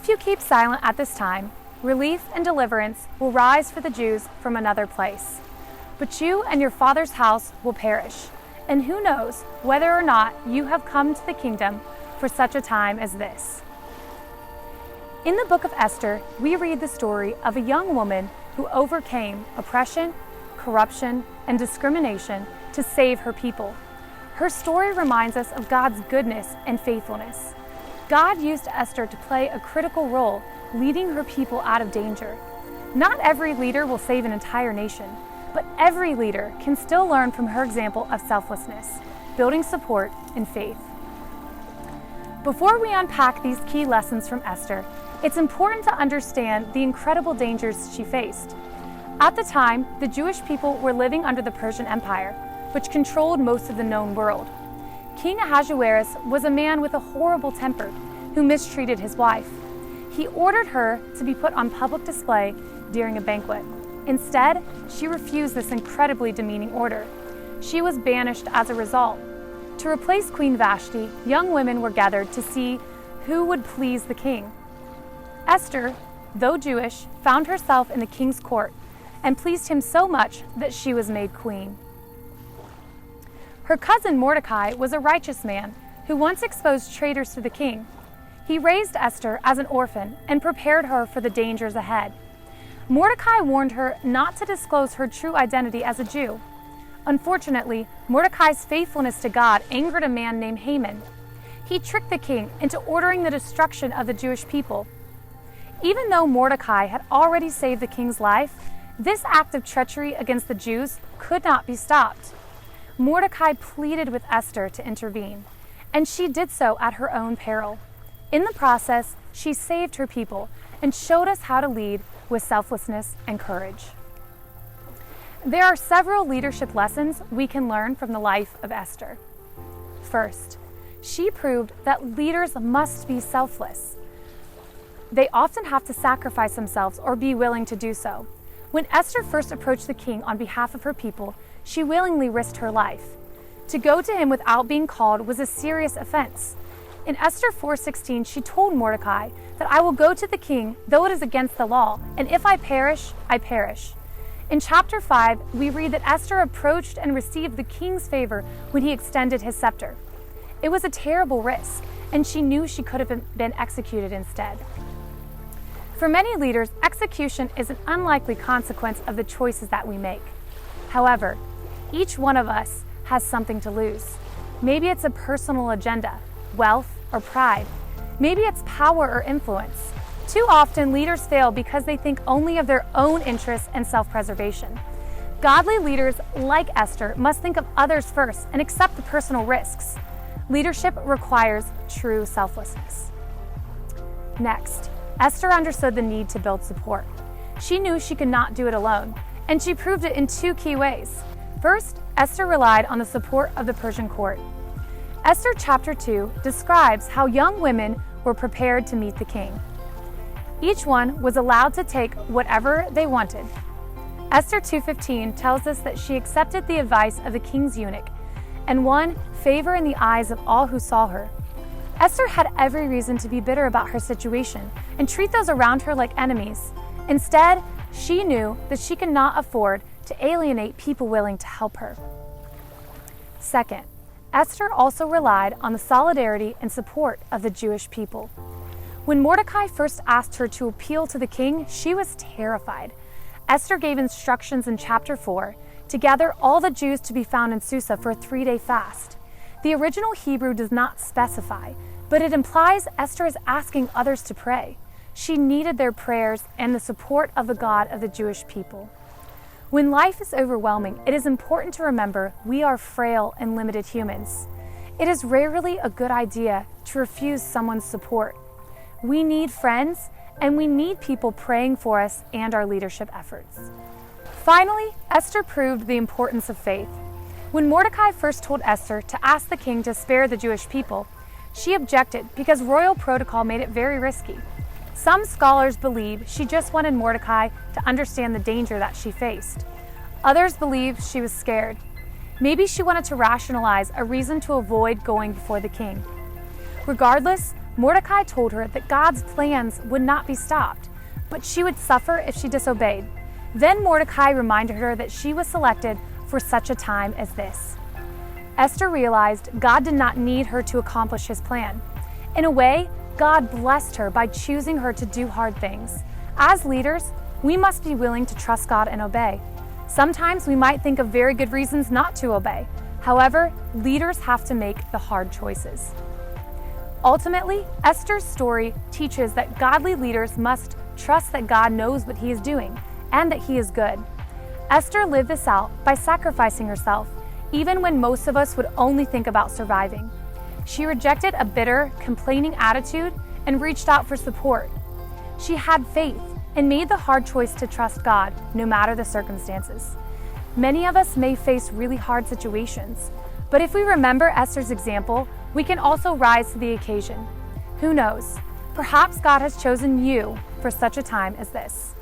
If you keep silent at this time, relief and deliverance will rise for the Jews from another place. But you and your father's house will perish, and who knows whether or not you have come to the kingdom for such a time as this." In the book of Esther, we read the story of a young woman who overcame oppression, corruption, and discrimination to save her people. Her story reminds us of God's goodness and faithfulness. God used Esther to play a critical role, leading her people out of danger. Not every leader will save an entire nation, but every leader can still learn from her example of selflessness, building support and faith. Before we unpack these key lessons from Esther, it's important to understand the incredible dangers she faced. At the time, the Jewish people were living under the Persian Empire, which controlled most of the known world. King Ahasuerus was a man with a horrible temper who mistreated his wife. He ordered her to be put on public display during a banquet. Instead, she refused this incredibly demeaning order. She was banished as a result. To replace Queen Vashti, young women were gathered to see who would please the king. Esther, though Jewish, found herself in the king's court and pleased him so much that she was made queen. Her cousin Mordecai was a righteous man who once exposed traitors to the king. He raised Esther as an orphan and prepared her for the dangers ahead. Mordecai warned her not to disclose her true identity as a Jew. Unfortunately, Mordecai's faithfulness to God angered a man named Haman. He tricked the king into ordering the destruction of the Jewish people. Even though Mordecai had already saved the king's life, this act of treachery against the Jews could not be stopped. Mordecai pleaded with Esther to intervene, and she did so at her own peril. In the process, she saved her people and showed us how to lead with selflessness and courage. There are several leadership lessons we can learn from the life of Esther. First, she proved that leaders must be selfless. They often have to sacrifice themselves or be willing to do so. When Esther first approached the king on behalf of her people, she willingly risked her life. To go to him without being called was a serious offense. In Esther 4:16, she told Mordecai that I will go to the king, though it is against the law, and if I perish, I perish. In chapter 5, we read that Esther approached and received the king's favor when he extended his scepter. It was a terrible risk, and she knew she could have been executed instead. For many leaders, execution is an unlikely consequence of the choices that we make. However, each one of us has something to lose. Maybe it's a personal agenda, wealth, or pride. Maybe it's power or influence. Too often, leaders fail because they think only of their own interests and self-preservation. Godly leaders, like Esther, must think of others first and accept the personal risks. Leadership requires true selflessness. Next, Esther understood the need to build support. She knew she could not do it alone, and she proved it in two key ways. First, Esther relied on the support of the Persian court. Esther chapter 2 describes how young women were prepared to meet the king. Each one was allowed to take whatever they wanted. Esther 2:15 tells us that she accepted the advice of the king's eunuch and won favor in the eyes of all who saw her. Esther had every reason to be bitter about her situation and treat those around her like enemies. Instead, she knew that she could not afford to alienate people willing to help her. Second, Esther also relied on the solidarity and support of the Jewish people. When Mordecai first asked her to appeal to the king, she was terrified. Esther gave instructions in chapter 4 to gather all the Jews to be found in Susa for a 3-day fast. The original Hebrew does not specify, but it implies Esther is asking others to pray. She needed their prayers and the support of the God of the Jewish people. When life is overwhelming, it is important to remember we are frail and limited humans. It is rarely a good idea to refuse someone's support. We need friends, and we need people praying for us and our leadership efforts. Finally, Esther proved the importance of faith. When Mordecai first told Esther to ask the king to spare the Jewish people, she objected because royal protocol made it very risky. Some scholars believe she just wanted Mordecai to understand the danger that she faced. Others believe she was scared. Maybe she wanted to rationalize a reason to avoid going before the king. Regardless, Mordecai told her that God's plans would not be stopped, but she would suffer if she disobeyed. Then Mordecai reminded her that she was selected for such a time as this. Esther realized God did not need her to accomplish his plan. In a way, God blessed her by choosing her to do hard things. As leaders, we must be willing to trust God and obey. Sometimes we might think of very good reasons not to obey. However, leaders have to make the hard choices. Ultimately, Esther's story teaches that godly leaders must trust that God knows what he is doing and that he is good. Esther lived this out by sacrificing herself, even when most of us would only think about surviving. She rejected a bitter, complaining attitude and reached out for support. She had faith and made the hard choice to trust God, no matter the circumstances. Many of us may face really hard situations, but if we remember Esther's example, we can also rise to the occasion. Who knows? Perhaps God has chosen you for such a time as this.